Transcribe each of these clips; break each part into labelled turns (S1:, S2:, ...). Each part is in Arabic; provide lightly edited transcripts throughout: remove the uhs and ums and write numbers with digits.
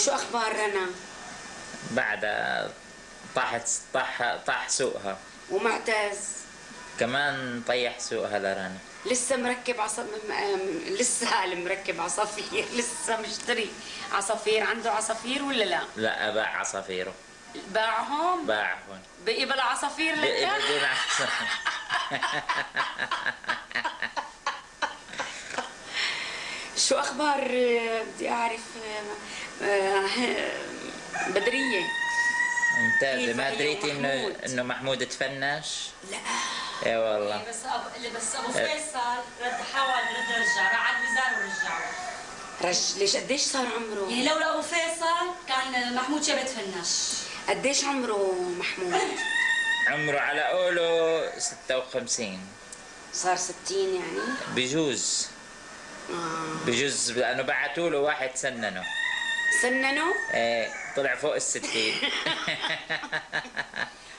S1: وشو اخبار رنا؟
S2: بعدها طاح سوقها.
S1: ومعتز؟
S2: كمان طيح سوقها لرنا.
S1: لسه مركب لسه مركب عصافير، لسه مشتري عصافير. عنده عصافير ولا لا؟
S2: لا، باع عصافيره.
S1: باعهم؟
S2: باعهم.
S1: بقي بلا عصافير لك؟
S2: بقي بدون عصافير.
S1: شو اخبار بدي اعرف بدرية؟
S2: ممتازة. ما دريتي انه محمود تفنش؟
S1: لا.
S2: اي والله.
S3: بس ابو فيصل حاول رجع، راح على الميزان ورجعه.
S1: ليش قديش صار عمره؟
S3: يعني لولا ابو فيصل كان محمود شبه تفنش.
S1: قديش عمره محمود؟
S2: عمره على قوله 56.
S1: صار 60 يعني؟
S2: بجوز. بجوز لانه بعثوا له واحد سننه.
S1: سننه؟
S2: ايه، طلع فوق ال60.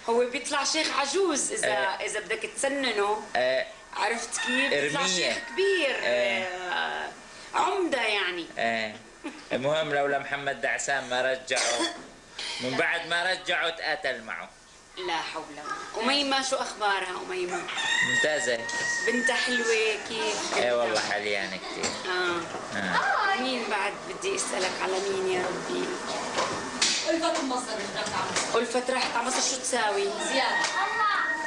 S1: هو بيطلع شيخ عجوز اذا بدك تسننه. عرفت كيف؟ بيطلع شيخ كبير. عمدة يعني.
S2: المهم لولا محمد دعسان ما رجعه. من بعد ما رجعه تقاتل معه.
S1: لا حول ولا قوة. أميمة شو أخبارها أميمة؟
S2: ممتازة.
S1: بنتها حلوة كيف؟
S2: ايه والله حليانة كثير.
S1: مين بعد بدي أسألك على مين يا ربي؟
S3: ألفت مصر
S1: ألفت راحت على مصر. شو تساوي؟
S3: زيادة.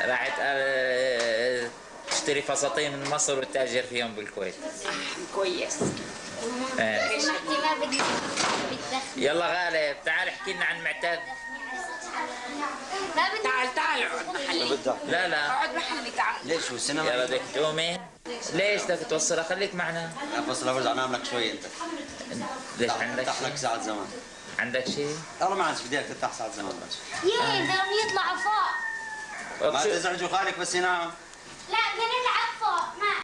S2: راحت تشتري فساتين من مصر وتتاجر فيهم بالكويت.
S1: كويس.
S2: يلا غالب تعال احكي لنا عن معتاد.
S1: تعال اقعد محلي.
S2: لا
S1: اقعد محلي تعال.
S4: ليش هو السينما؟
S2: يلا بدك تقومي؟ ليش بدك توصلها؟ خليك معنا.
S4: افصل برجع انام لك شوي انت.
S2: ليش عندك
S4: تفتح لك ساعة زمان.
S2: عندك شيء؟
S4: والله ما عندش بدي لك تفتح ساعة زمان بس.
S5: بدهم يطلعوا فوق.
S4: ما تزعجوا خالك بس ينام.